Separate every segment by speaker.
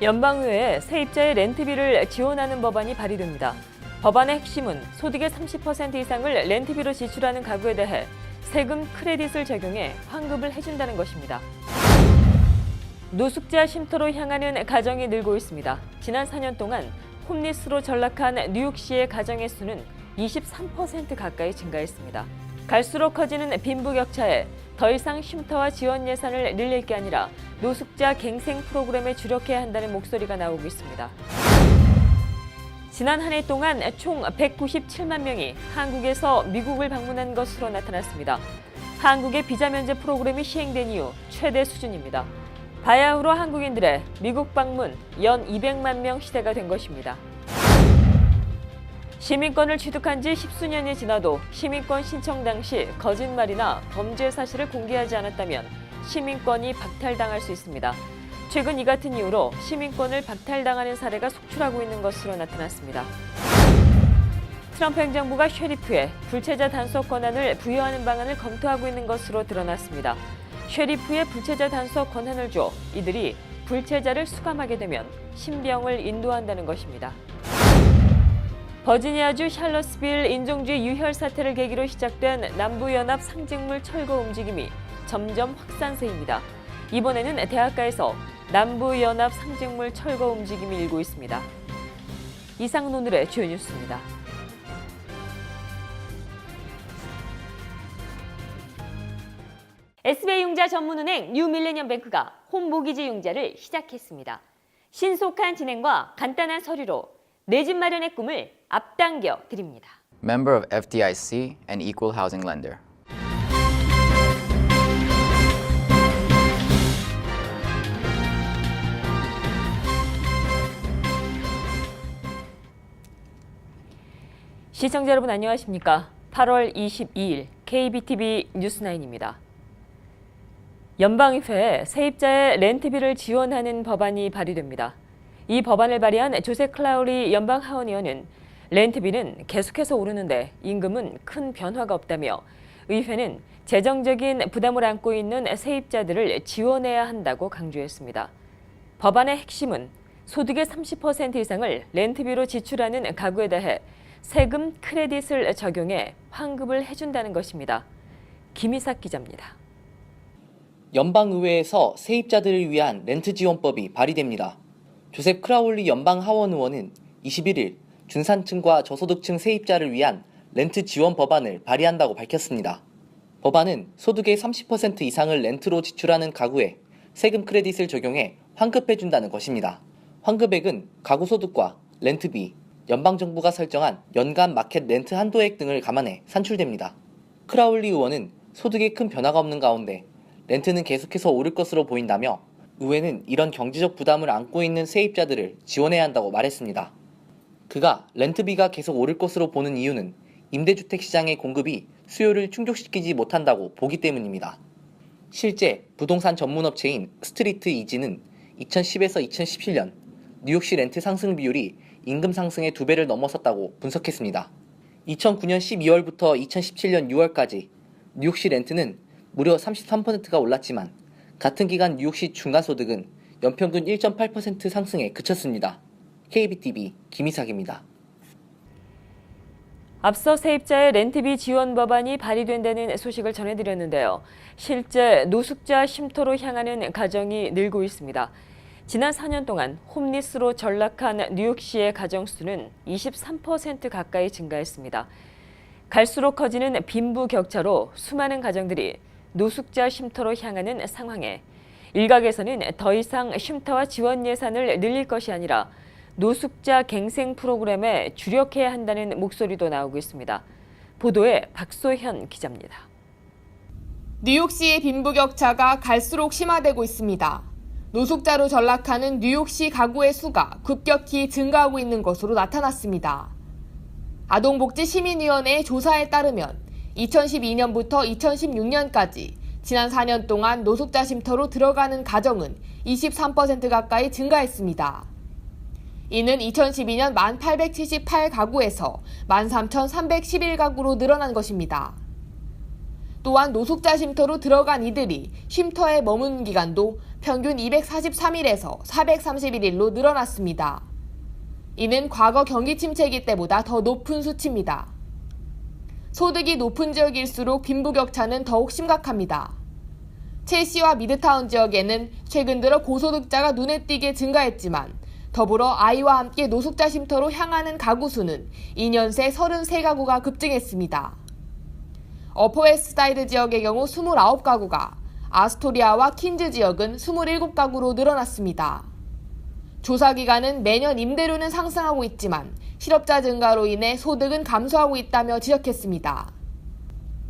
Speaker 1: 연방의회에 세입자의 렌트비를 지원하는 법안이 발의됩니다. 법안의 핵심은 소득의 30% 이상을 렌트비로 지출하는 가구에 대해 세금 크레딧을 적용해 환급을 해준다는 것입니다. 노숙자 쉼터로 향하는 가정이 늘고 있습니다. 지난 4년 동안 홈리스로 전락한 뉴욕시의 가정의 수는 23% 가까이 증가했습니다. 갈수록 커지는 빈부격차에 더 이상 쉼터와 지원 예산을 늘릴 게 아니라 노숙자 갱생 프로그램에 주력해야 한다는 목소리가 나오고 있습니다. 지난 한 해 동안 총 197만 명이 한국에서 미국을 방문한 것으로 나타났습니다. 한국의 비자 면제 프로그램이 시행된 이후 최대 수준입니다. 바야흐로 한국인들의 미국 방문 연 200만 명 시대가 된 것입니다. 시민권을 취득한 지 십수년이 지나도 시민권 신청 당시 거짓말이나 범죄 사실을 공개하지 않았다면 시민권이 박탈당할 수 있습니다. 최근 이 같은 이유로 시민권을 박탈당하는 사례가 속출하고 있는 것으로 나타났습니다. 트럼프 행정부가 쉐리프에 불체자 단속 권한을 부여하는 방안을 검토하고 있는 것으로 드러났습니다. 쉐리프에 불체자 단속 권한을 줘 이들이 불체자를 수감하게 되면 신병을 인도한다는 것입니다. 버지니아주 샬럿스빌 인종주의 유혈 사태를 계기로 시작된 남부연합 상징물 철거 움직임이 점점 확산세입니다. 이번에는 대학가에서 남부연합 상징물 철거 움직임이 일고 있습니다. 이상은 오늘의 주요 뉴스입니다.
Speaker 2: SBI 융자 전문은행 뉴밀레니엄뱅크가 홈모기지 융자를 시작했습니다. 신속한 진행과 간단한 서류로 내 집 마련의 꿈을 앞당겨 드립니다.
Speaker 3: Member of FDIC and equal housing lender.
Speaker 1: 시청자 여러분 안녕하십니까? 8월 22일 KBTV 뉴스9입니다. 연방의회에 세입자의 렌트비를 지원하는 법안이 발의됩니다. 이 법안을 발의한 조셉 클라우리 연방 하원의원은 렌트비는 계속해서 오르는데 임금은 큰 변화가 없다며 의회는 재정적인 부담을 안고 있는 세입자들을 지원해야 한다고 강조했습니다. 법안의 핵심은 소득의 30% 이상을 렌트비로 지출하는 가구에 대해 세금 크레딧을 적용해 환급을 해준다는 것입니다. 김희삭 기자입니다.
Speaker 4: 연방의회에서 세입자들을 위한 렌트 지원법이 발의됩니다. 조셉 크라울리 연방 하원 의원은 21일 중산층과 저소득층 세입자를 위한 렌트 지원 법안을 발의한다고 밝혔습니다. 법안은 소득의 30% 이상을 렌트로 지출하는 가구에 세금 크레딧을 적용해 환급해준다는 것입니다. 환급액은 가구 소득과 렌트비, 연방정부가 설정한 연간 마켓 렌트 한도액 등을 감안해 산출됩니다. 크라울리 의원은 소득에 큰 변화가 없는 가운데 렌트는 계속해서 오를 것으로 보인다며 의회는 이런 경제적 부담을 안고 있는 세입자들을 지원해야 한다고 말했습니다. 그가 렌트비가 계속 오를 것으로 보는 이유는 임대주택 시장의 공급이 수요를 충족시키지 못한다고 보기 때문입니다. 실제 부동산 전문업체인 스트리트 이지는 2010에서 2017년 뉴욕시 렌트 상승 비율이 임금 상승의 2배를 넘어섰다고 분석했습니다. 2009년 12월부터 2017년 6월까지 뉴욕시 렌트는 무려 33%가 올랐지만 같은 기간 뉴욕시 중간소득은 연평균 1.8% 상승에 그쳤습니다. KBTV 김희삭입니다.
Speaker 1: 앞서 세입자의 렌트비 지원 법안이 발의된다는 소식을 전해드렸는데요. 실제 노숙자 쉼터로 향하는 가정이 늘고 있습니다. 지난 4년 동안 홈리스로 전락한 뉴욕시의 가정 수는 23% 가까이 증가했습니다. 갈수록 커지는 빈부격차로 수많은 가정들이 노숙자 쉼터로 향하는 상황에 일각에서는 더 이상 쉼터와 지원 예산을 늘릴 것이 아니라 노숙자 갱생 프로그램에 주력해야 한다는 목소리도 나오고 있습니다. 보도에 박소현 기자입니다.
Speaker 5: 뉴욕시의 빈부격차가 갈수록 심화되고 있습니다. 노숙자로 전락하는 뉴욕시 가구의 수가 급격히 증가하고 있는 것으로 나타났습니다. 아동복지시민위원회의 조사에 따르면 2012년부터 2016년까지 지난 4년 동안 노숙자 쉼터로 들어가는 가정은 23% 가까이 증가했습니다. 이는 2012년 1,878가구에서 13,311가구로 늘어난 것입니다. 또한 노숙자 쉼터로 들어간 이들이 쉼터에 머문 기간도 평균 243일에서 431일로 늘어났습니다. 이는 과거 경기 침체기 때보다 더 높은 수치입니다. 소득이 높은 지역일수록 빈부격차는 더욱 심각합니다. 첼시와 미드타운 지역에는 최근 들어 고소득자가 눈에 띄게 증가했지만 더불어 아이와 함께 노숙자 쉼터로 향하는 가구 수는 2년 새 33가구가 급증했습니다. 어퍼웨스트사이드 지역의 경우 29가구가, 아스토리아와 퀸즈 지역은 27가구로 늘어났습니다. 조사 기간은 매년 임대료는 상승하고 있지만 실업자 증가로 인해 소득은 감소하고 있다며 지적했습니다.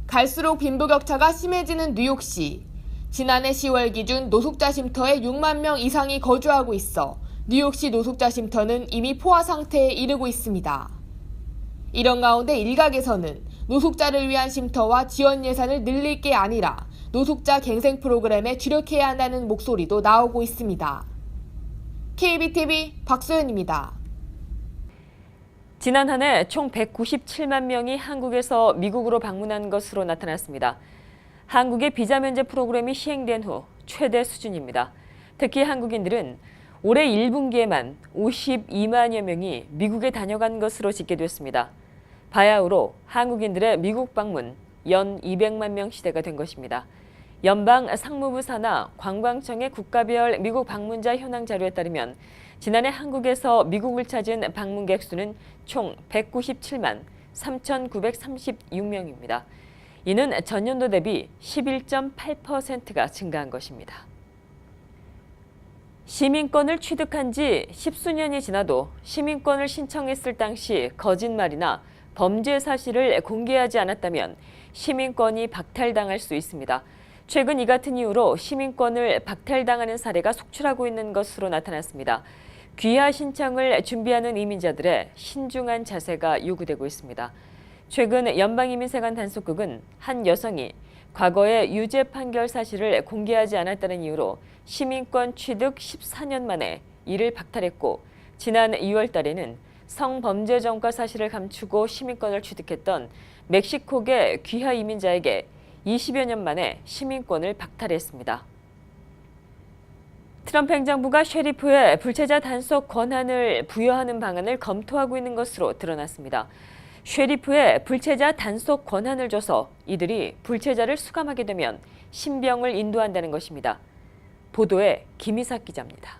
Speaker 5: 갈수록 빈부격차가 심해지는 뉴욕시. 지난해 10월 기준 노숙자 쉼터에 6만 명 이상이 거주하고 있어 뉴욕시 노숙자 쉼터는 이미 포화 상태에 이르고 있습니다. 이런 가운데 일각에서는 노숙자를 위한 쉼터와 지원 예산을 늘릴 게 아니라 노숙자 갱생 프로그램에 주력해야 한다는 목소리도 나오고 있습니다. KBTV 박소연입니다.
Speaker 1: 지난 한 해 총 197만 명이 한국에서 미국으로 방문한 것으로 나타났습니다. 한국의 비자 면제 프로그램이 시행된 후 최대 수준입니다. 특히 한국인들은 올해 1분기에만 52만여 명이 미국에 다녀간 것으로 집계됐습니다. 바야흐로 한국인들의 미국 방문 연 200만 명 시대가 된 것입니다. 연방 상무부 산하 관광청의 국가별 미국 방문자 현황 자료에 따르면 지난해 한국에서 미국을 찾은 방문객 수는 총 197만 3,936명입니다. 이는 전년도 대비 11.8%가 증가한 것입니다. 시민권을 취득한 지 10수년이 지나도 시민권을 신청했을 당시 거짓말이나 범죄 사실을 공개하지 않았다면 시민권이 박탈당할 수 있습니다. 최근 이 같은 이유로 시민권을 박탈당하는 사례가 속출하고 있는 것으로 나타났습니다. 귀화 신청을 준비하는 이민자들의 신중한 자세가 요구되고 있습니다. 최근 연방이민세관 단속국은 한 여성이 과거의 유죄 판결 사실을 공개하지 않았다는 이유로 시민권 취득 14년 만에 이를 박탈했고, 지난 2월 달에는 성범죄 전과 사실을 감추고 시민권을 취득했던 멕시코계 귀화 이민자에게 20여 년 만에 시민권을 박탈했습니다. 트럼프 행정부가 셰리프에 불체자 단속 권한을 부여하는 방안을 검토하고 있는 것으로 드러났습니다. 셰리프에 불체자 단속 권한을 줘서 이들이 불체자를 수감하게 되면 신병을 인도한다는 것입니다. 보도에 김희삭 기자입니다.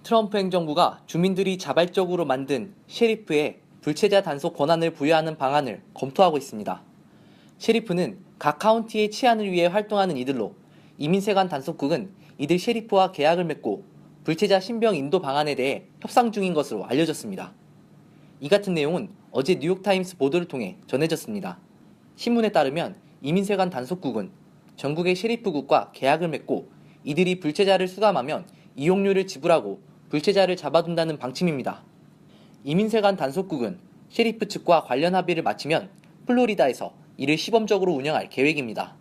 Speaker 4: 트럼프 행정부가 주민들이 자발적으로 만든 셰리프에 불체자 단속 권한을 부여하는 방안을 검토하고 있습니다. 셰리프는 각 카운티의 치안을 위해 활동하는 이들로 이민세관 단속국은 이들 셰리프와 계약을 맺고 불체자 신병 인도 방안에 대해 협상 중인 것으로 알려졌습니다. 이 같은 내용은 어제 뉴욕타임스 보도를 통해 전해졌습니다. 신문에 따르면 이민세관 단속국은 전국의 셰리프국과 계약을 맺고 이들이 불체자를 수감하면 이용료를 지불하고 불체자를 잡아둔다는 방침입니다. 이민세관 단속국은 셰리프 측과 관련 합의를 마치면 플로리다에서 이를 시범적으로 운영할 계획입니다.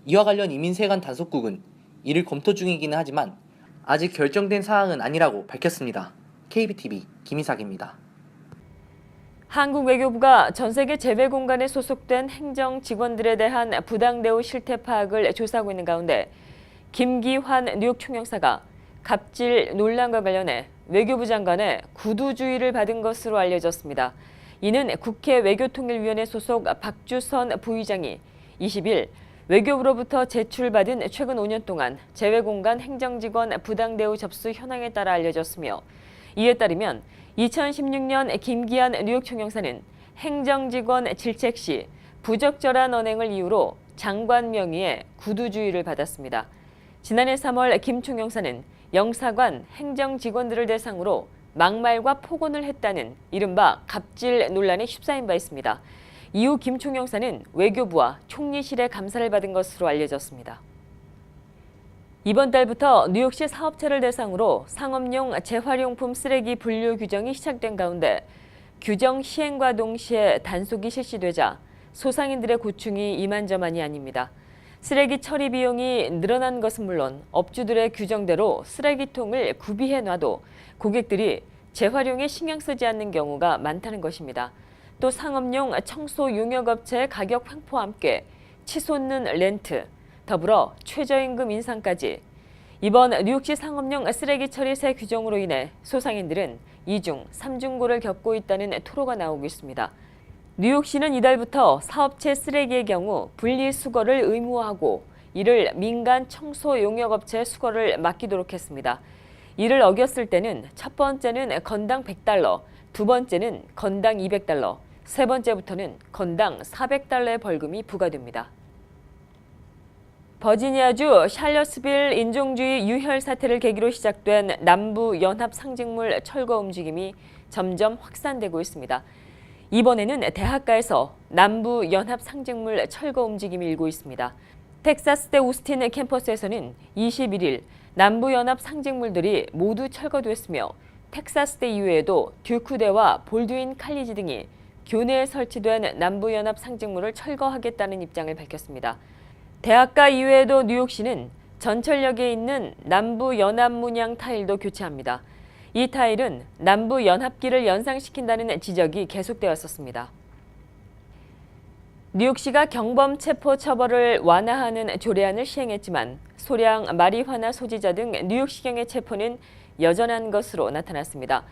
Speaker 4: 이와 관련 이민세관 단속국은 이를 검토 중이기는 하지만 아직 결정된 사항은 아니라고 밝혔습니다. KBTV 김희삭입니다.
Speaker 1: 한국 외교부가 전 세계 제외 공간에 소속된 행정 직원들에 대한 부당 대우 실태 파악을 조사하고 있는 가운데 김기환 뉴욕 총영사가 갑질 논란과 관련해 외교부 장관의 구두주의를 받은 것으로 알려졌습니다. 이는 국회 외교통일위원회 소속 박주선 부의장이 20일 외교부로부터 제출받은 최근 5년 동안 제외공간 행정직원 부당 대우 접수 현황에 따라 알려졌으며, 이에 따르면 2016년 김기한 뉴욕 총영사는 행정직원 질책 시 부적절한 언행을 이유로 장관 명의의 구두주의를 받았습니다. 지난해 3월 김 총영사는 영사관 행정직원들을 대상으로 막말과 폭언을 했다는 이른바 갑질 논란에 휩싸인 바 있습니다. 이후 김 총영사는 외교부와 총리실의 감사를 받은 것으로 알려졌습니다. 이번 달부터 뉴욕시 사업체를 대상으로 상업용 재활용품 쓰레기 분류 규정이 시작된 가운데 규정 시행과 동시에 단속이 실시되자 소상인들의 고충이 이만저만이 아닙니다. 쓰레기 처리 비용이 늘어난 것은 물론 업주들의 규정대로 쓰레기통을 구비해 놔도 고객들이 재활용에 신경 쓰지 않는 경우가 많다는 것입니다. 또 상업용 청소 용역업체의 가격 횡포와 함께 치솟는 렌트, 더불어 최저임금 인상까지 이번 뉴욕시 상업용 쓰레기 처리 새 규정으로 인해 소상인들은 2중, 3중고를 겪고 있다는 토로가 나오고 있습니다. 뉴욕시는 이달부터 사업체 쓰레기의 경우 분리수거를 의무화하고 이를 민간 청소 용역업체의 수거를 맡기도록 했습니다. 이를 어겼을 때는 첫 번째는 건당 $100, 두 번째는 건당 $200, 세 번째부터는 건당 $400의 벌금이 부과됩니다. 버지니아주 샬럿스빌 인종주의 유혈 사태를 계기로 시작된 남부 연합 상징물 철거 움직임이 점점 확산되고 있습니다. 이번에는 대학가에서 남부 연합 상징물 철거 움직임이 일고 있습니다. 텍사스대 오스틴 캠퍼스에서는 21일 남부 연합 상징물들이 모두 철거됐으며 텍사스대 이외에도 듀크대와 볼드윈 칼리지 등이 교내에 설치된 남부 연합 상징물을 철거하겠다는 입장을 밝혔습니다. 대학가 이외에도 뉴욕시는 전철역에 있는 남부 연합 문양 타일도 교체합니다. 이 타일은 남부 연합기를 연상시킨다는 지적이 계속되었었습니다. 뉴욕시가 경범 체포 처벌을 완화하는 조례안을 시행했지만 소량 마리화나 소지자 등 뉴욕시경의 체포는 여전한 것으로 나타났습니다.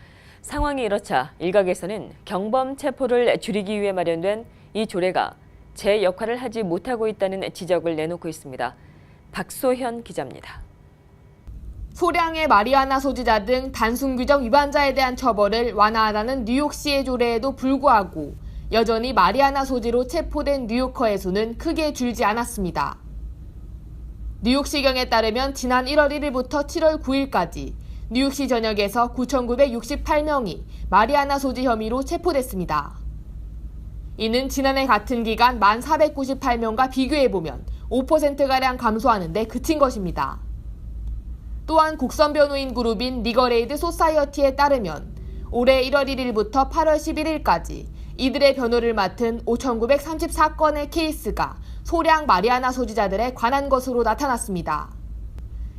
Speaker 1: 상황이 이렇자 일각에서는 경범 체포를 줄이기 위해 마련된 이 조례가 제 역할을 하지 못하고 있다는 지적을 내놓고 있습니다. 박소현 기자입니다.
Speaker 5: 소량의 마리아나 소지자 등 단순 규정 위반자에 대한 처벌을 완화하라는 뉴욕시의 조례에도 불구하고 여전히 마리아나 소지로 체포된 뉴요커의 수는 크게 줄지 않았습니다. 뉴욕시경에 따르면 지난 1월 1일부터 7월 9일까지 뉴욕시 전역에서 9,968명이 마리아나 소지 혐의로 체포됐습니다. 이는 지난해 같은 기간 1,498명과 비교해보면 5%가량 감소하는 데 그친 것입니다. 또한 국선 변호인 그룹인 리거레이드 소사이어티에 따르면 올해 1월 1일부터 8월 11일까지 이들의 변호를 맡은 5,934건의 케이스가 소량 마리아나 소지자들에 관한 것으로 나타났습니다.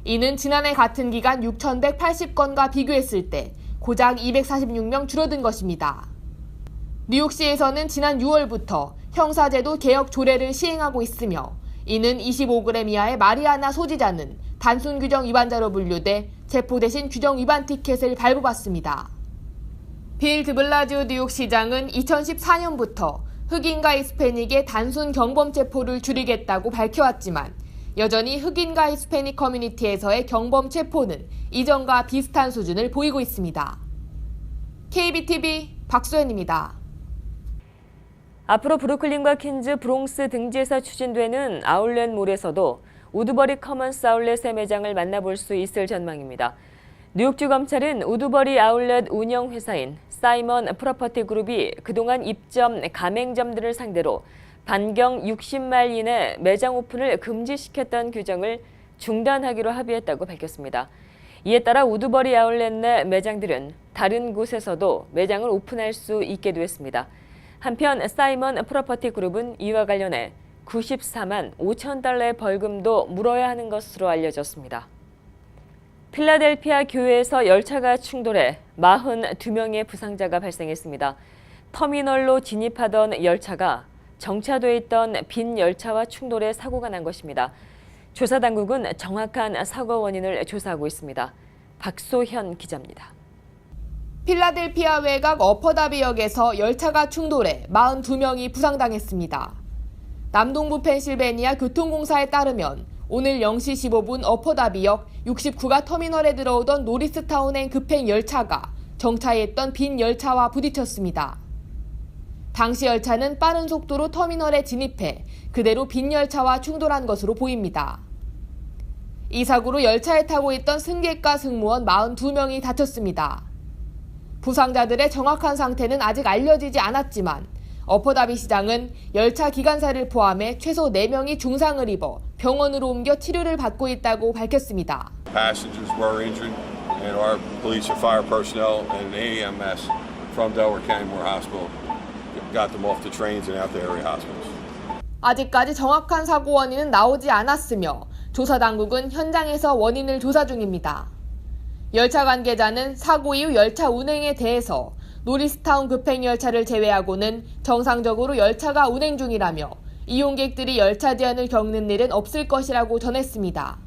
Speaker 5: 이는 지난해 같은 기간 6,180건과 비교했을 때 고작 246명 줄어든 것입니다. 뉴욕시에서는 지난 6월부터 형사제도 개혁 조례를 시행하고 있으며 이는 25g 이하의 마리아나 소지자는 단순 규정 위반자로 분류돼 체포 대신 규정 위반 티켓을 발부받습니다. 빌 드블라지오 뉴욕시장은 2014년부터 흑인과 히스패닉의 단순 경범 체포를 줄이겠다고 밝혀왔지만 여전히 흑인과 히스패닉 커뮤니티에서의 경범 체포는 이전과 비슷한 수준을 보이고 있습니다. KBTV 박소연입니다.
Speaker 1: 앞으로 브루클린과 퀸즈, 브롱스 등지에서 추진되는 아울렛몰에서도 우드버리 커먼스 아울렛의 매장을 만나볼 수 있을 전망입니다. 뉴욕주 검찰은 우드버리 아울렛 운영회사인 사이먼 프로퍼티 그룹이 그동안 입점 가맹점들을 상대로 반경 60마일 이내 매장 오픈을 금지시켰던 규정을 중단하기로 합의했다고 밝혔습니다. 이에 따라 우드버리 아울렛 내 매장들은 다른 곳에서도 매장을 오픈할 수 있게 됐습니다. 한편 사이먼 프로퍼티 그룹은 이와 관련해 $94만 5천 벌금도 물어야 하는 것으로 알려졌습니다. 필라델피아 교회에서 열차가 충돌해 42명의 부상자가 발생했습니다. 터미널로 진입하던 열차가 정차돼 있던 빈 열차와 충돌해 사고가 난 것입니다. 조사 당국은 정확한 사고 원인을 조사하고 있습니다. 박소현 기자입니다.
Speaker 5: 필라델피아 외곽 어퍼다비역에서 열차가 충돌해 42명이 부상당했습니다. 남동부 펜실베니아 교통공사에 따르면 오늘 0시 15분 어퍼다비역 69가 터미널에 들어오던 노리스타운행 급행 열차가 정차해 있던 빈 열차와 부딪혔습니다. 당시 열차는 빠른 속도로 터미널에 진입해 그대로 빈 열차와 충돌한 것으로 보입니다. 이 사고로 열차에 타고 있던 승객과 승무원 42명이 다쳤습니다. 부상자들의 정확한 상태는 아직 알려지지 않았지만 어퍼다비 시장은 열차 기관사를 포함해 최소 4명이 중상을 입어 병원으로 옮겨 치료를 받고 있다고 밝혔습니다.
Speaker 6: Passengers were injured and our police and fire personnel and AMS from Delaware County Moore Hospital got them off the trains and out to area hospitals.
Speaker 5: 아직까지 정확한 사고 원인은 나오지 않았으며 조사 당국은 현장에서 원인을 조사 중입니다. 열차 관계자는 사고 이후 열차 운행에 대해서 노리스타운 급행 열차를 제외하고는 정상적으로 열차가 운행 중이라며 이용객들이 열차 제한을 겪는 일은 없을 것이라고 전했습니다.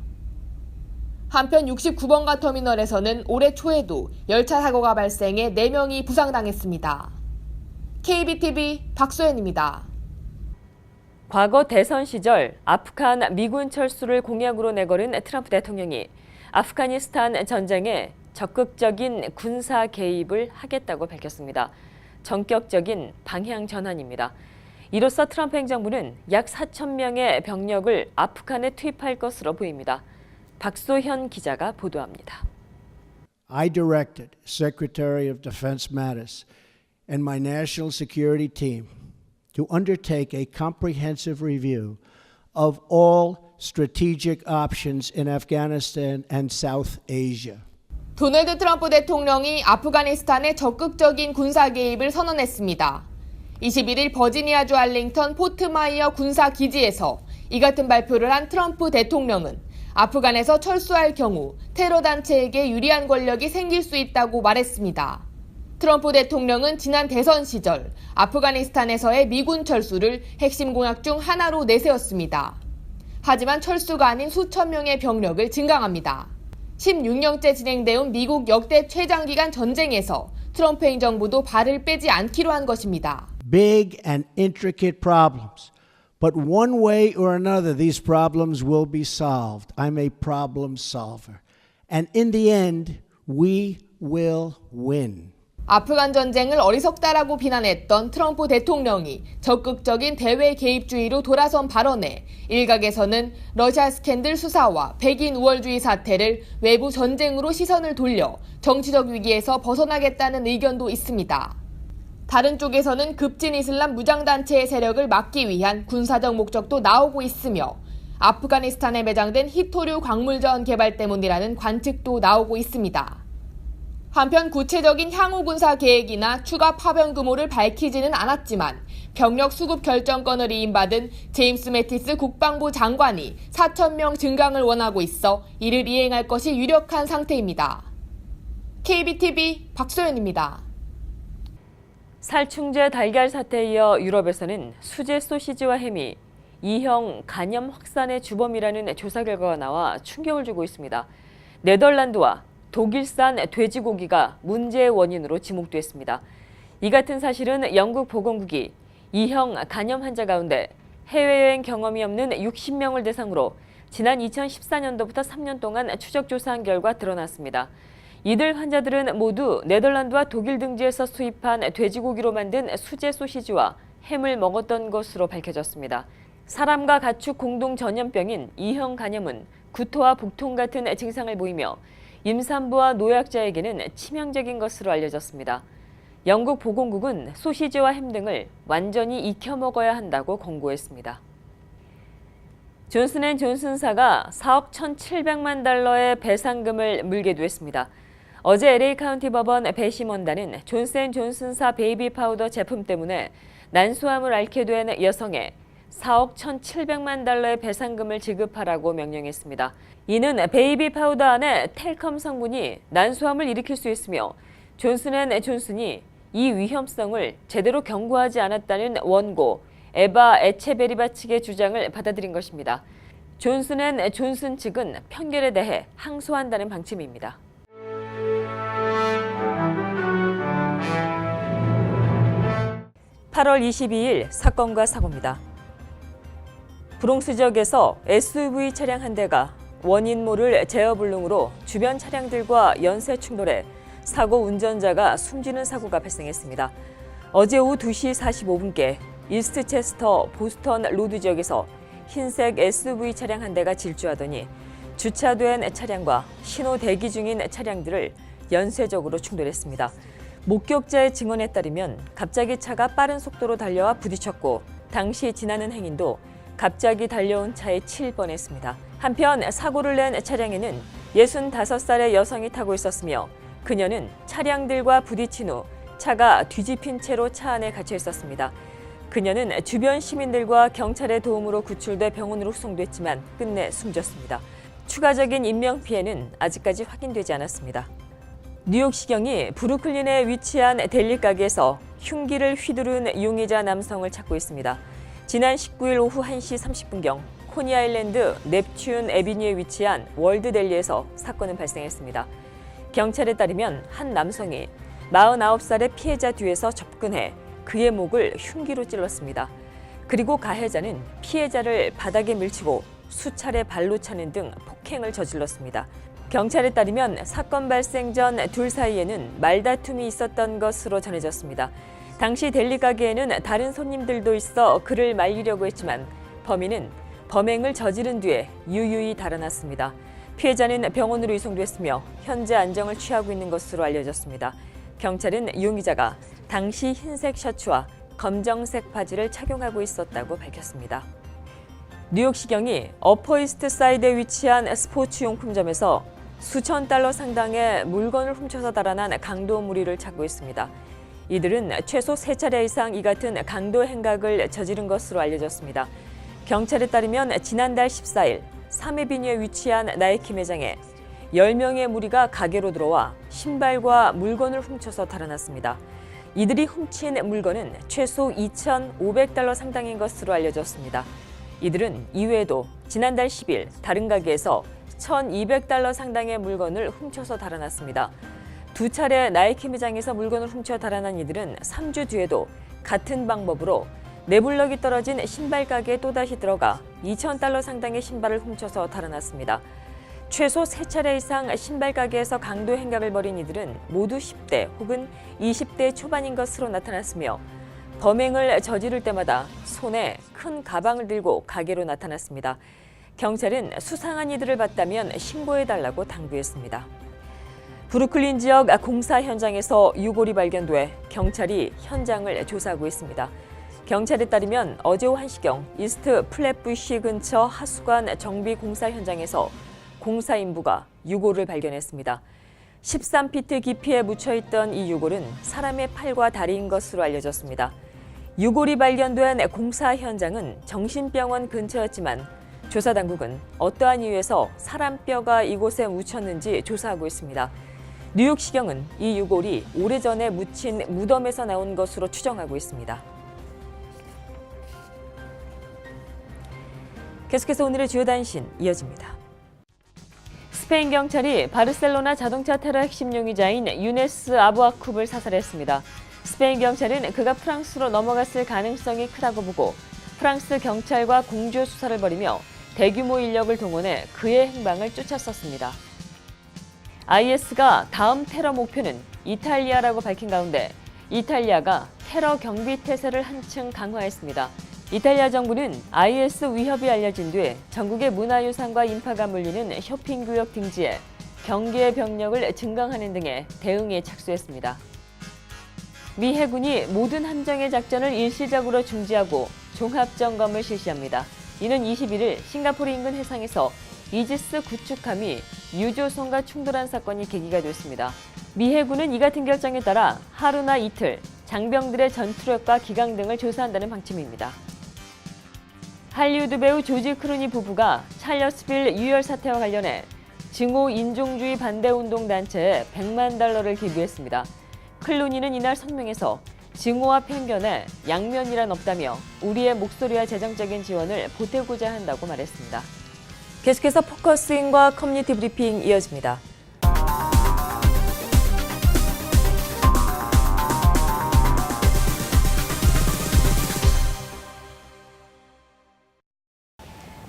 Speaker 5: 한편 69번가 터미널에서는 올해 초에도 열차 사고가 발생해 4명이 부상당했습니다. KBTV 박소연입니다.
Speaker 1: 과거 대선 시절 아프간 미군 철수를 공약으로 내걸은 트럼프 대통령이 아프가니스탄 전쟁에 적극적인 군사 개입을 하겠다고 밝혔습니다. 전격적인 방향 전환입니다. 이로써 트럼프 행정부는 약 4천 명의 병력을 아프간에 투입할 것으로 보입니다. 박소현 기자가 보도합니다.
Speaker 7: I directed Secretary of Defense Mattis and my national security team to undertake a comprehensive review of all strategic options in Afghanistan and South Asia.
Speaker 5: 도널드 트럼프 대통령이 아프가니스탄에 적극적인 군사 개입을 선언했습니다. 21일 버지니아주 알링턴 포트마이어 군사기지에서 이 같은 발표를 한 트럼프 대통령은 아프간에서 철수할 경우 테러 단체에게 유리한 권력이 생길 수 있다고 말했습니다. 트럼프 대통령은 지난 대선 시절 아프가니스탄에서의 미군 철수를 핵심 공약 중 하나로 내세웠습니다. 하지만 철수가 아닌 수천 명의 병력을 증강합니다. 16년째 진행되온 미국 역대 최장기간 전쟁에서 트럼프 행정부도 발을 빼지 않기로 한 것입니다.
Speaker 7: Big and intricate problems. But one way or another, these problems will be solved. I'm a problem solver. And in the end, we will win.
Speaker 5: 아프간 전쟁을 어리석다라고 비난했던 트럼프 대통령이 적극적인 대외 개입주의로 돌아선 발언에 일각에서는 러시아 스캔들 수사와 백인 우월주의 사태를 외부 전쟁으로 시선을 돌려 정치적 위기에서 벗어나겠다는 의견도 있습니다. 다른 쪽에서는 급진 이슬람 무장단체의 세력을 막기 위한 군사적 목적도 나오고 있으며 아프가니스탄에 매장된 히토류 광물자원 개발 때문이라는 관측도 나오고 있습니다. 한편 구체적인 향후 군사 계획이나 추가 파병 규모를 밝히지는 않았지만 병력 수급 결정권을 이임받은 제임스 매티스 국방부 장관이 4천 명 증강을 원하고 있어 이를 이행할 것이 유력한 상태입니다. KBTV 박소연입니다.
Speaker 1: 살충제 달걀 사태에 이어 유럽에서는 수제 소시지와 햄이 E형 간염 확산의 주범이라는 조사 결과가 나와 충격을 주고 있습니다. 네덜란드와 독일산 돼지고기가 문제의 원인으로 지목됐습니다. 이 같은 사실은 영국 보건국이 E형 간염 환자 가운데 해외여행 경험이 없는 60명을 대상으로 지난 2014년도부터 3년 동안 추적 조사한 결과 드러났습니다. 이들 환자들은 모두 네덜란드와 독일 등지에서 수입한 돼지고기로 만든 수제 소시지와 햄을 먹었던 것으로 밝혀졌습니다. 사람과 가축 공동 전염병인 E형 간염은 구토와 복통 같은 증상을 보이며 임산부와 노약자에게는 치명적인 것으로 알려졌습니다. 영국 보건국은 소시지와 햄 등을 완전히 익혀 먹어야 한다고 권고했습니다. 존슨앤존슨사가 4억 1,700만 달러의 배상금을 물게 됐습니다. 어제 LA 카운티 법원 배심원단은 존슨앤존슨사 베이비 파우더 제품 때문에 난소암을 앓게 된 여성에 4억 1,700만 달러의 배상금을 지급하라고 명령했습니다. 이는 베이비 파우더 안에 텔컴 성분이 난소암을 일으킬 수 있으며 존슨앤존슨이 이 위험성을 제대로 경고하지 않았다는 원고 에바 에체베리바 측의 주장을 받아들인 것입니다. 존슨앤존슨 측은 판결에 대해 항소한다는 방침입니다. (8월 22일) 사건과 사고입니다. 브롱스 지역에서 SUV 차량 한 대가 원인 모를 제어불능으로 주변 차량들과 연쇄 충돌해 사고 운전자가 숨지는 사고가 발생했습니다. 어제 오후 2시 45분께 이스트체스터 보스턴 로드 지역에서 흰색 SUV 차량 한 대가 질주하더니 주차된 차량과 신호 대기 중인 차량들을 연쇄적으로 충돌했습니다. 목격자의 증언에 따르면 갑자기 차가 빠른 속도로 달려와 부딪혔고 당시 지나는 행인도 갑자기 달려온 차에 치일 뻔했습니다. 한편 사고를 낸 차량에는 65살의 여성이 타고 있었으며 그녀는 차량들과 부딪힌 후 차가 뒤집힌 채로 차 안에 갇혀 있었습니다. 그녀는 주변 시민들과 경찰의 도움으로 구출돼 병원으로 후송됐지만 끝내 숨졌습니다. 추가적인 인명피해는 아직까지 확인되지 않았습니다. 뉴욕시경이 브루클린에 위치한 델리 가게에서 흉기를 휘두른 용의자 남성을 찾고 있습니다. 지난 19일 오후 1시 30분경 코니아일랜드 넵튠 애비뉴에 위치한 월드델리에서 사건은 발생했습니다. 경찰에 따르면 한 남성이 49살의 피해자 뒤에서 접근해 그의 목을 흉기로 찔렀습니다. 그리고 가해자는 피해자를 바닥에 밀치고 수차례 발로 차는 등 폭행을 저질렀습니다. 경찰에 따르면 사건 발생 전 둘 사이에는 말다툼이 있었던 것으로 전해졌습니다. 당시 델리 가게에는 다른 손님들도 있어 그를 말리려고 했지만 범인은 범행을 저지른 뒤에 유유히 달아났습니다. 피해자는 병원으로 이송됐으며 현재 안정을 취하고 있는 것으로 알려졌습니다. 경찰은 용의자가 당시 흰색 셔츠와 검정색 바지를 착용하고 있었다고 밝혔습니다. 뉴욕시경이 어퍼이스트 사이드에 위치한 스포츠 용품점에서 수천 달러 상당의 물건을 훔쳐서 달아난 강도 무리를 찾고 있습니다. 이들은 최소 3차례 이상 이 같은 강도 행각을 저지른 것으로 알려졌습니다. 경찰에 따르면 지난달 14일 3회비뉴에 위치한 나이키 매장에 10명의 무리가 가게로 들어와 신발과 물건을 훔쳐서 달아났습니다. 이들이 훔친 물건은 최소 2,500달러 상당인 것으로 알려졌습니다. 이들은 이외에도 지난달 10일 다른 가게에서 1,200달러 상당의 물건을 훔쳐서 달아났습니다. 2차례 나이키 매장에서 물건을 훔쳐 달아난 이들은 3주 뒤에도 같은 방법으로 내블럭이 떨어진 신발 가게에 또다시 들어가 2,000달러 상당의 신발을 훔쳐서 달아났습니다. 최소 3차례 이상 신발 가게에서 강도 행각을 벌인 이들은 모두 10대 혹은 20대 초반인 것으로 나타났으며 범행을 저지를 때마다 손에 큰 가방을 들고 가게로 나타났습니다. 경찰은 수상한 이들을 봤다면 신고해달라고 당부했습니다. 브루클린 지역 공사 현장에서 유골이 발견돼 경찰이 현장을 조사하고 있습니다. 경찰에 따르면 어제 오후 1시경 이스트 플랫부시 근처 하수관 정비 공사 현장에서 공사 인부가 유골을 발견했습니다. 13피트 깊이에 묻혀있던 이 유골은 사람의 팔과 다리인 것으로 알려졌습니다. 유골이 발견된 공사 현장은 정신병원 근처였지만 조사당국은 어떠한 이유에서 사람 뼈가 이곳에 묻혔는지 조사하고 있습니다. 뉴욕시경은 이 유골이 오래전에 묻힌 무덤에서 나온 것으로 추정하고 있습니다. 계속해서 오늘의 주요 단신 이어집니다. 스페인 경찰이 바르셀로나 자동차 테러 핵심 용의자인 유네스 아부아쿱을 사살했습니다. 스페인 경찰은 그가 프랑스로 넘어갔을 가능성이 크다고 보고 프랑스 경찰과 공조 수사를 벌이며 대규모 인력을 동원해 그의 행방을 쫓았었습니다. IS가 다음 테러 목표는 이탈리아라고 밝힌 가운데 이탈리아가 테러 경비 태세를 한층 강화했습니다. 이탈리아 정부는 IS 위협이 알려진 뒤 전국의 문화유산과 인파가 몰리는 쇼핑구역 등지에 경계의 병력을 증강하는 등의 대응에 착수했습니다. 미 해군이 모든 함정의 작전을 일시적으로 중지하고 종합점검을 실시합니다. 이는 21일 싱가포르 인근 해상에서 이지스 구축함이 유조선과 충돌한 사건이 계기가 됐습니다. 미 해군은 이 같은 결정에 따라 하루나 이틀 장병들의 전투력과 기강 등을 조사한다는 방침입니다. 할리우드 배우 조지 클루니 부부가 찰러스빌 유혈 사태와 관련해 증오 인종주의 반대 운동 단체에 100만 달러를 기부했습니다. 클루니는 이날 성명에서 증오와 편견에 양면이란 없다며 우리의 목소리와 재정적인 지원을 보태고자 한다고 말했습니다. 계속해서 포커스인과 커뮤니티 브리핑 이어집니다.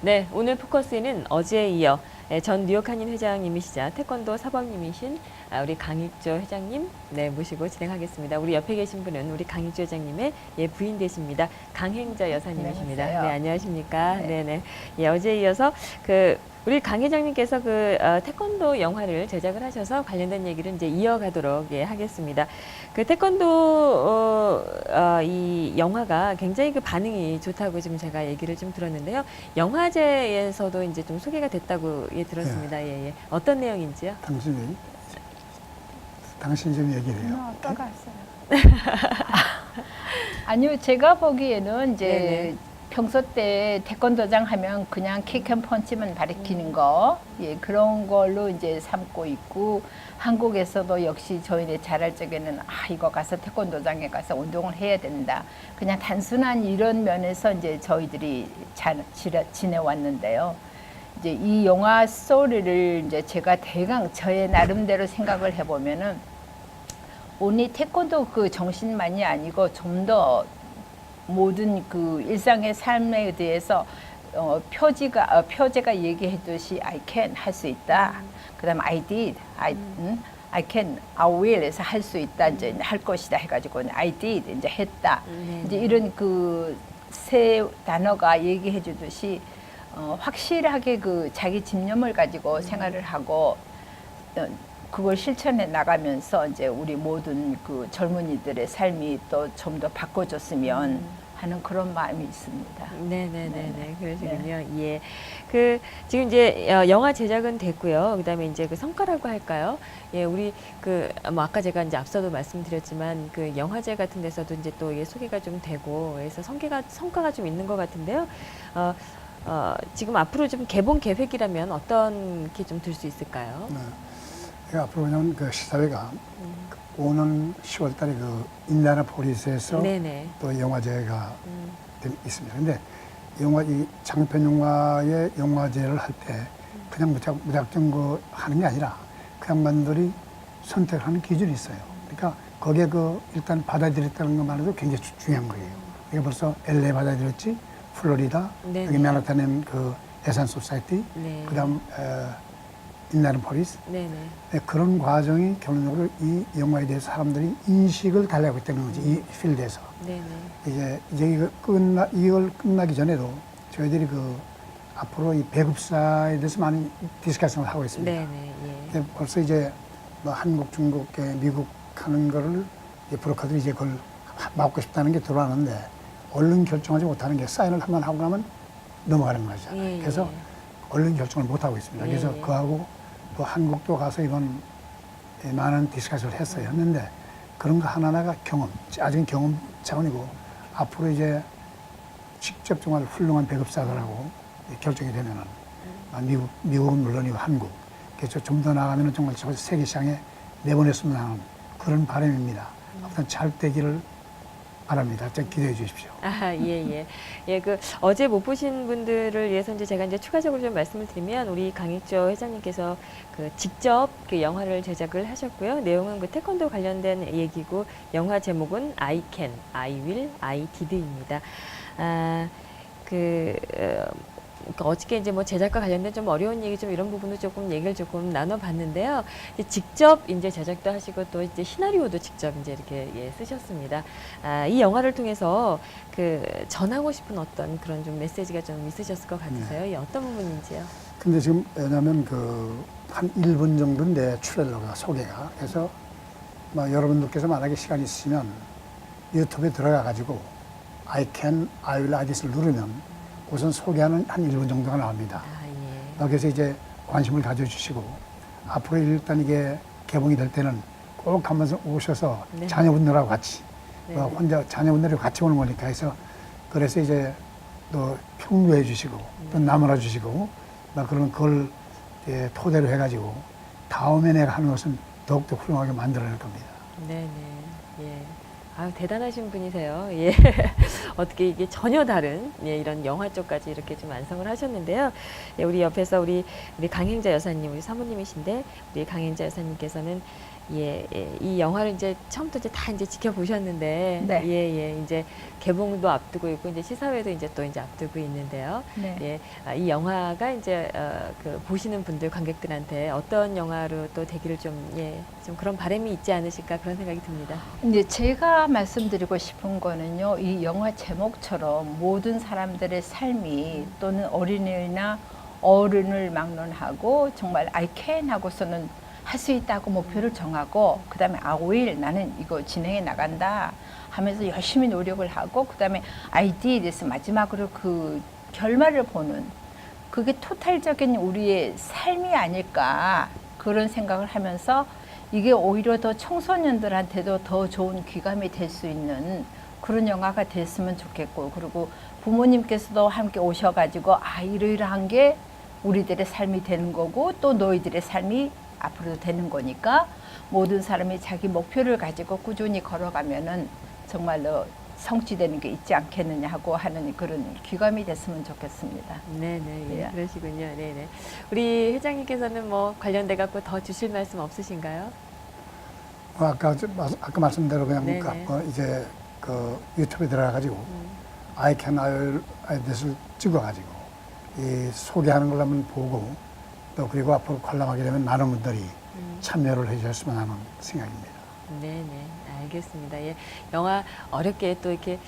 Speaker 1: 네, 오늘 포커스에는 어제에 이어 전 뉴욕 한인 회장님이시자 태권도 사범님이신 우리 강익조 회장님 모시고 진행하겠습니다. 우리 옆에 계신 분은 우리 강익조 회장님의 부인 되십니다. 강행자 여사님이십니다. 네, 안녕하십니까? 네네. 어제에 이어서 우리 강 회장님께서 태권도 영화를 제작을 하셔서 관련된 얘기를 이제 이어가도록 하겠습니다. 태권도 이 영화가 굉장히 반응이 좋다고 지금 제가 얘기를 좀 들었는데요. 영화제에서도 이제 좀 소개가 됐다고 들었습니다. 예. 어떤 내용인지요?
Speaker 8: 당신이 좀 얘기를 해요.
Speaker 9: 아까 했어요. 아니요, 제가 보기에는 이제
Speaker 8: 평소 때 태권도장 하면 그냥 킥앤펀치만 가리키는 거, 예, 그런 걸로 이제 삼고 있고, 한국에서도 역시 저희들 잘할 적에는 이거 가서 태권도장에 가서 운동을 해야 된다. 그냥 단순한 이런 면에서 이제 저희들이 잘 지내왔는데요. 이제 이 영화 스토리를 이제 제가 대강 저의 나름대로 생각을 해보면은 오니 태권도 그 정신만이 아니고 좀 더 모든 그 일상의 삶에 대해서 표제가 얘기했듯이 I can 할 수 있다. 그다음 I did, I can, I will 해서 할 수 있다. 이제 할 것이다 해가지고 I did 이제 했다. 이제 이런 그 세 단어가 얘기해주듯이 확실하게 그 자기 집념을 가지고 생활을 하고 그걸 실천해 나가면서 이제 우리 모든 그 젊은이들의 삶이 또 좀 더 바꿔줬으면 하는 그런 마음이 있습니다.
Speaker 1: 네네네네. 그러시군요. 예. 그, 지금 이제 영화 제작은 됐고요. 그 다음에 이제 그 성과라고 할까요? 예, 우리 뭐 아까 제가 이제 앞서도 말씀드렸지만 그 영화제 같은 데서도 이제 또 이게 소개가 좀 되고 그래서 성과가 좀 있는 것 같은데요. 지금 앞으로 좀 개봉 계획이라면 어떤 게 좀 들 수 있을까요?
Speaker 9: 네. 앞으로는 그 시사회가 오는 10월 달에 그 인디애나폴리스에서
Speaker 1: 네네.
Speaker 9: 또 영화제가 있습니다. 근데 이 장편 영화의 영화제를 할 때 그냥 무작정 그 하는 게 아니라 그 양반들이 선택하는 기준이 있어요. 그러니까 거기에 일단 받아들였다는 것만 해도 굉장히 중요한 거예요. 이게 벌써 LA 받아들였지, 플로리다,
Speaker 1: 네네.
Speaker 9: 여기 맨하탄의 그 예산 소사이티,
Speaker 1: 네.
Speaker 9: 그다음 인디애나폴리스.
Speaker 1: 네네.
Speaker 9: 네, 그런 과정이 결론적으로 이 영화에 대해서 사람들이 인식을 달라고 있다는 거지, 이 필드에서.
Speaker 1: 네네.
Speaker 9: 이제 이걸 끝나기 전에도 저희들이 앞으로 이 배급사에 대해서 많이 디스커션을 하고 있습니다.
Speaker 1: 네네. 예.
Speaker 9: 근데 벌써 이제 뭐 한국, 중국, 미국 하는 거를 이제 브로커들이 이제 그걸 맡고 싶다는 게 들어왔는데 얼른 결정하지 못하는 게 사인을 한번 하고 나면 넘어가는 거죠.
Speaker 1: 예,
Speaker 9: 그래서 얼른 결정을 못 하고 있습니다.
Speaker 1: 예,
Speaker 9: 그래서
Speaker 1: 예.
Speaker 9: 그하고 또 한국도 가서 이번 많은 디스커션을 했어요. 했는데 그런 거 하나하나가 아직은 경험 차원이고 앞으로 이제 직접 정말 훌륭한 배급사들하고 결정이 되면은 미국은 물론이고 한국 그래서 좀 더 나아가면은 정말 저 세계 시장에 내보냈으면 하는 그런 바람입니다. 아무튼 잘 되기를 바랍니다. 좀 기대해 주십시오.
Speaker 1: 예. 예, 어제 못 보신 분들을 위해서 이제 제가 이제 추가적으로 좀 말씀을 드리면 우리 강익조 회장님께서 직접 영화를 제작을 하셨고요. 내용은 태권도 관련된 얘기고 영화 제목은 I can, I will, I did입니다. 어저께 이제 뭐 제작과 관련된 좀 어려운 얘기 좀 이런 부분도 조금 얘기를 조금 나눠봤는데요. 직접 이제 제작도 하시고 또 이제 시나리오도 직접 이제 이렇게 쓰셨습니다. 이 영화를 통해서 전하고 싶은 어떤 그런 좀 메시지가 좀 있으셨을 것 같으세요? 예, 어떤 부분인지요?
Speaker 9: 근데 지금 왜냐하면 한 1분 정도인데 트레일러가 소개가 그래서 여러분들께서 만약에 시간이 있으시면 유튜브에 들어가 가지고 I can, I will, I did을 누르면 우선 소개하는 한 1분 정도가 나옵니다.
Speaker 1: 예.
Speaker 9: 그래서 이제 관심을 가져주시고 앞으로 일단 이게 개봉이 될 때는 꼭 한번 오셔서
Speaker 1: 네.
Speaker 9: 자녀분들하고 같이
Speaker 1: 네.
Speaker 9: 혼자 자녀분들이 같이 오는 거니까 그래서 이제 또 평도해 주시고 또 나무라 주시고 그런 걸 토대로 해가지고 다음에 내가 하는 것은 더욱더 훌륭하게 만들어낼 겁니다.
Speaker 1: 네네. 예. 대단하신 분이세요. 예. 어떻게 이게 전혀 다른 이런 영화 쪽까지 이렇게 좀 완성을 하셨는데요. 예, 우리 옆에서 우리 강행자 여사님, 우리 사모님이신데 우리 강행자 여사님께서는 이 영화를 이제 처음부터 다 지켜보셨는데
Speaker 8: 네.
Speaker 1: 이제 개봉도 앞두고 있고 이제 시사회도 이제 또 앞두고 있는데요.
Speaker 8: 네.
Speaker 1: 이 영화가 이제 보시는 분들 관객들한테 어떤 영화로 또 되기를 좀 그런 바람이 있지 않으실까 그런 생각이 듭니다.
Speaker 8: 이제 제가 말씀드리고 싶은 거는요, 이 영화 제목처럼 모든 사람들의 삶이 또는 어린이나 어른을 막론하고 정말 I can 하고서는 할 수 있다고 목표를 정하고 그다음에 I will, 나는 이거 진행해 나간다 하면서 열심히 노력을 하고 그다음에 I did에서 마지막으로 그 결말을 보는 그게 토탈적인 우리의 삶이 아닐까 그런 생각을 하면서 이게 오히려 더 청소년들한테도 더 좋은 귀감이 될 수 있는 그런 영화가 됐으면 좋겠고, 그리고 부모님께서도 함께 오셔가지고 이러이러한 게 우리들의 삶이 되는 거고 또 너희들의 삶이 앞으로도 되는 거니까 모든 사람이 자기 목표를 가지고 꾸준히 걸어가면은 정말로 성취되는 게 있지 않겠느냐 하고 하는 그런 귀감이 됐으면 좋겠습니다.
Speaker 1: 네네, 예,
Speaker 8: 예.
Speaker 1: 그러시군요. 네네. 우리 회장님께서는 뭐 관련돼 갖고 더 주실 말씀 없으신가요?
Speaker 9: 아까 말씀대로 그냥
Speaker 1: 네네.
Speaker 9: 이제 그 유튜브에 들어가가지고 I can I that을 찍어가지고 이 소개하는 걸 한번 보고 또 그리고 앞으로 관람하게 되면 많은 분들이 참여를 해주셨으면 하는 생각입니다.
Speaker 1: 네네, 알겠습니다. 예, 영화 어렵게 또 이렇게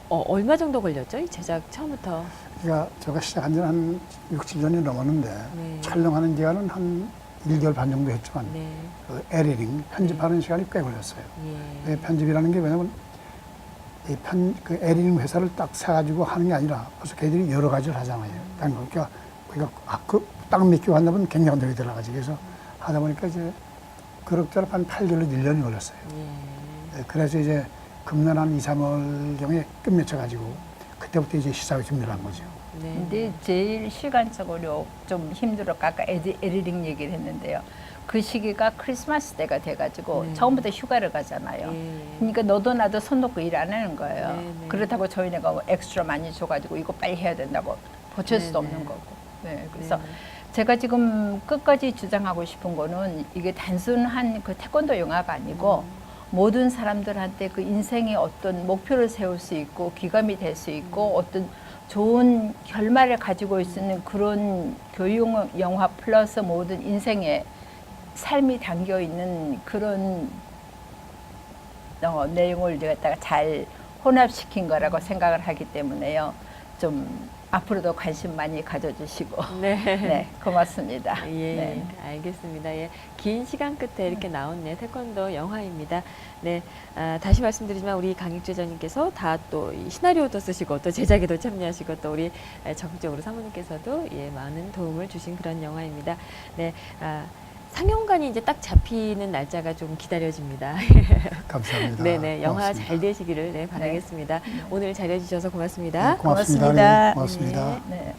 Speaker 1: 얼마 정도 걸렸죠? 이 제작 처음부터.
Speaker 9: 그러니까 제가 시작한 지는 한 6, 7년이 넘었는데
Speaker 1: 네.
Speaker 9: 촬영하는 기간은 한 1개월 반 정도 했지만
Speaker 1: 네.
Speaker 9: 그 에디팅, 편집하는 시간이 꽤 걸렸어요.
Speaker 1: 예.
Speaker 9: 편집이라는 게 왜냐면 그 에디팅 회사를 딱 사가지고 하는 게 아니라 벌써 걔들이 여러 가지를 하잖아요. 그러니까 딱 믿기고 한다면 굉장한 돈이 들어가지. 그래서 하다 보니까 이제 그럭저럭 한 8개월로 1년이 걸렸어요.
Speaker 1: 예.
Speaker 9: 그래서 이제 금년 한 2, 3월경에 끝맺혀가지고 그때부터 이제 시작을 준비를 한 거죠.
Speaker 1: 네.
Speaker 8: 근데 제일 시간적으로 좀 힘들었고 아까 에디팅 얘기를 했는데요. 그 시기가 크리스마스 때가 돼가지고
Speaker 1: 네.
Speaker 8: 처음부터 휴가를 가잖아요.
Speaker 1: 예.
Speaker 8: 그러니까 너도 나도 손 놓고 일 안 하는 거예요.
Speaker 1: 네, 네.
Speaker 8: 그렇다고 저희네가 뭐 엑스트라 많이 줘가지고 이거 빨리 해야 된다고 보칠 수도
Speaker 1: 네,
Speaker 8: 없는
Speaker 1: 네.
Speaker 8: 거고. 네, 그래서
Speaker 1: 네.
Speaker 8: 제가 지금 끝까지 주장하고 싶은 거는 이게 단순한 그 태권도 영화가 아니고 모든 사람들한테 그 인생의 어떤 목표를 세울 수 있고 귀감이 될 수 있고 어떤 좋은 결말을 가지고 있는 그런 교육 영화 플러스 모든 인생의 삶이 담겨 있는 그런 내용을 갖다가 잘 혼합시킨 거라고 생각을 하기 때문에요. 좀 앞으로도 관심 많이 가져주시고
Speaker 1: 네.
Speaker 8: 네, 고맙습니다.
Speaker 1: 예,
Speaker 8: 네.
Speaker 1: 알겠습니다. 예, 긴 시간 끝에 이렇게 나온 태권도 영화입니다. 네, 다시 말씀드리지만 우리 강익재전님께서 다 또 시나리오도 쓰시고 또 제작에도 참여하시고 또 우리 적극적으로 사모님께서도 많은 도움을 주신 그런 영화입니다. 네, 상영관이 이제 딱 잡히는 날짜가 좀 기다려집니다.
Speaker 9: 감사합니다.
Speaker 1: 네네, 영화
Speaker 9: 고맙습니다.
Speaker 1: 잘 되시기를 바라겠습니다. 오늘 잘해주셔서 고맙습니다.
Speaker 9: 네, 고맙습니다.
Speaker 8: 고맙습니다.
Speaker 9: 네, 고맙습니다.
Speaker 8: 네.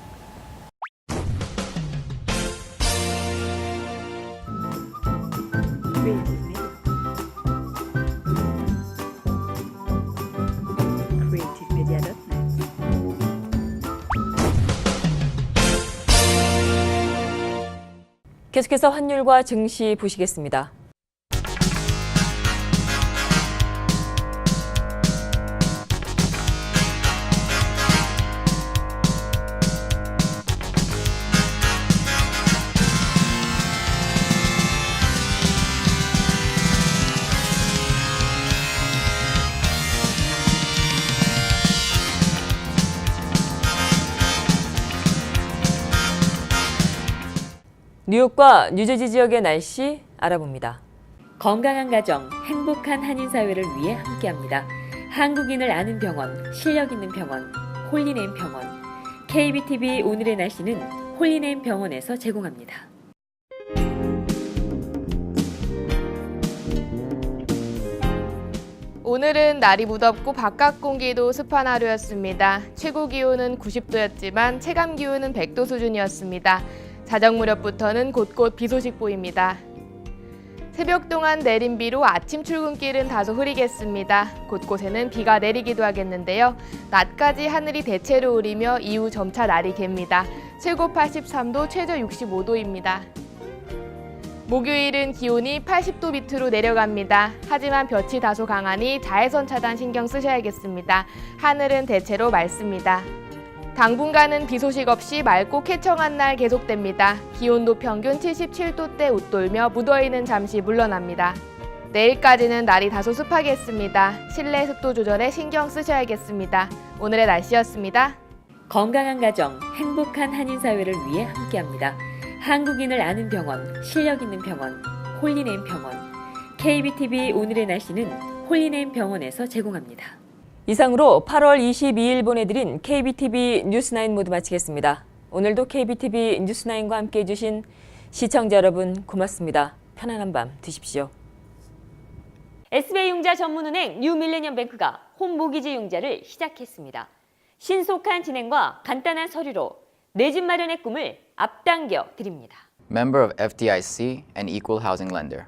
Speaker 1: 계속해서 환율과 증시 보시겠습니다. 뉴욕과 뉴저지 지역의 날씨 알아봅니다. 건강한 가정, 행복한 한인사회를 위해 함께합니다. 한국인을 아는 병원, 실력 있는 병원, 홀리네임 병원. KBTV 오늘의 날씨는 홀리네임 병원에서 제공합니다.
Speaker 10: 오늘은 날이 무덥고 바깥 공기도 습한 하루였습니다. 최고 기온은 90도였지만 체감 기온은 100도 수준이었습니다. 자정 무렵부터는 곳곳 비 소식 보입니다. 새벽 동안 내린 비로 아침 출근길은 다소 흐리겠습니다. 곳곳에는 비가 내리기도 하겠는데요. 낮까지 하늘이 대체로 흐리며 이후 점차 날이 갭니다. 최고 83도, 최저 65도입니다. 목요일은 기온이 80도 밑으로 내려갑니다. 하지만 볕이 다소 강하니 자외선 차단 신경 쓰셔야겠습니다. 하늘은 대체로 맑습니다. 당분간은 비 소식 없이 맑고 쾌청한 날 계속됩니다. 기온도 평균 77도대 웃돌며 무더위는 잠시 물러납니다. 내일까지는 날이 다소 습하겠습니다. 실내 습도 조절에 신경 쓰셔야겠습니다. 오늘의 날씨였습니다.
Speaker 1: 건강한 가정, 행복한 한인사회를 위해 함께합니다. 한국인을 아는 병원, 실력 있는 병원, 홀리네임 병원. KBTV 오늘의 날씨는 홀리네임 병원에서 제공합니다. 이상으로 8월 22일 보내드린 KBTV 뉴스9 모두 마치겠습니다. 오늘도 KBTV 뉴스9과 함께해 주신 시청자 여러분 고맙습니다. 편안한 밤 되십시오.
Speaker 2: SBI 융자 전문은행 뉴밀레니엄뱅크가 홈모기지 융자를 시작했습니다. 신속한 진행과 간단한 서류로 내 집 마련의 꿈을 앞당겨 드립니다.
Speaker 3: Member of FDIC and Equal Housing Lender.